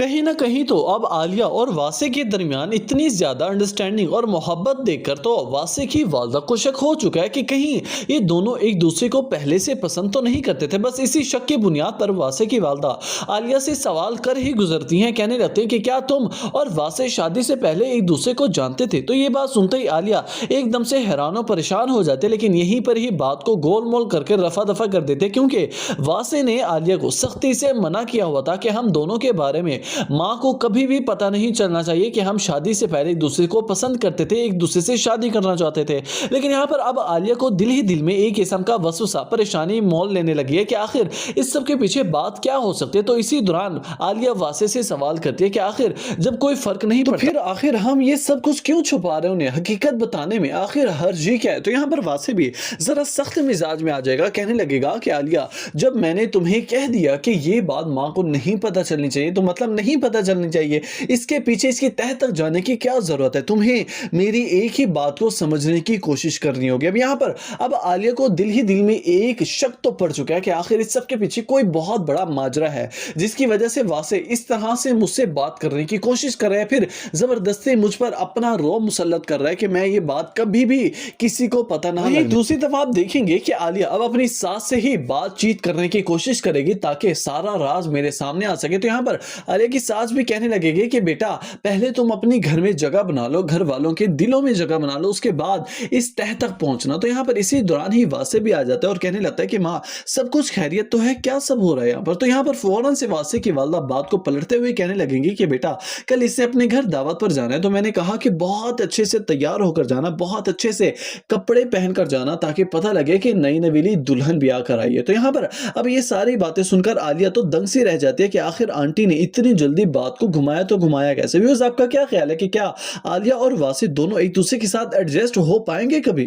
کہیں نہ کہیں تو اب عالیہ اور واسع کے درمیان اتنی زیادہ انڈرسٹینڈنگ اور محبت دیکھ کر تو واسع کی والدہ کو شک ہو چکا ہے کہ کہیں یہ دونوں ایک دوسرے کو پہلے سے پسند تو نہیں کرتے تھے۔ بس اسی شک کی بنیاد پر واسع کی والدہ عالیہ سے سوال کر ہی گزرتی ہیں، کہنے لگتے ہیں کہ کیا تم اور واسع شادی سے پہلے ایک دوسرے کو جانتے تھے؟ تو یہ بات سنتے ہی عالیہ ایک دم سے حیران و پریشان ہو جاتے، لیکن یہیں پر ہی بات کو گول مول کر کے رفع دفع کر دیتے، کیونکہ واسع نے عالیہ کو سختی سے منع کیا ہوا تھا کہ ہم دونوں کے بارے میں ماں کو کبھی بھی پتہ نہیں چلنا چاہیے کہ ہم شادی سے پہلے ایک دوسرے کو پسند کرتے تھے، ایک دوسرے سے شادی کرنا چاہتے تھے۔ لیکن یہاں پر اب عالیہ کو دل ہی دل میں ایک قسم کا وسوسہ، پریشانی مول لینے لگی ہے کہ آخر اس سب کے پیچھے بات کیا ہو سکتی ہے۔ تو اسی دوران عالیہ واسع سے سوال کرتی ہے کہ آخر جب کوئی فرق نہیں پڑتا تو پھر آخر ہم یہ سب کچھ کیوں چھپا رہے ہیں؟ انہیں حقیقت بتانے میں آخر حرج ہی کیا ہے؟ تو یہاں پر واسع بھی ذرا سخت مزاج میں آ جائے گا، کہنے لگے گا کہ عالیہ جب میں نے تمہیں کہہ دیا کہ یہ بات ماں کو نہیں پتہ چلنی چاہیے تو مطلب نہیں پتہ چلنی چاہیے، اس کے پیچھے اس کی تہہ تک جانے کی کیا ضرورت ہے؟ تمہیں میری ایک ہی بات کو سمجھنے کی کوشش کرنی ہوگی۔ اب یہاں پر اب عالیہ کو دل ہی دل میں ایک شک تو پڑ چکا ہے کہ آخر اس سب کے پیچھے کوئی بہت بڑا ماجرا ہے، جس کی وجہ سے واسع اس طرح سے مجھ سے بات کرنے کی کوشش کر رہا ہے، پھر زبردستی مجھ پر اپنا رعب مسلط کر رہا ہے کہ میں یہ بات کبھی بھی کسی کو پتہ نہ لگے۔ دوسری طرف آپ دیکھیں گے کہ عالیہ اب اپنی ساس سے ہی بات چیت کرنے کی کوشش کرے گی تاکہ سارا راز میرے سامنے آ سکے۔ تو یہاں پر عالیہ کی ساس بھی کہنے لگے گی کہ بیٹا پہلے تم اپنی گھر میں جگہ بنا لو، گھر والوں کے دلوں میں جگہ بنا لو، اس کے بعد اس تہ تک پہنچنا۔ تو یہاں پر اسی دوران ہی واسع بھی آ جاتا ہے اور کہنے لگتا ہے کہ ماں سب کچھ خیریت تو ہے، کیا سب ہو رہا ہے یہاں پر؟ تو یہاں پر فوراً سے واسع کی والدہ بات کو پلٹتے ہوئے کہنے لگیں گی کہ بیٹا کل اسے اپنے گھر دعوت پر جانا ہے، تو میں نے کہا کہ بہت اچھے سے تیار ہو کر جانا، بہت اچھے سے کپڑے پہن کر جانا تاکہ پتہ لگے کہ نئی نویلی دلہن بھی آ کر آئی ہے۔ تو یہاں پر اب یہ ساری باتیں سن کر عالیہ تو دنگ سی رہ جاتی ہے کہ آخر آنٹی نے اتنی جلدی بات کو گھمایا تو گھمایا کیسے؟ ویوز آپ کا کیا خیال ہے کہ کیا عالیہ اور واسع دونوں ایک دوسرے کے ساتھ ایڈجسٹ ہو پائیں گے کبھی؟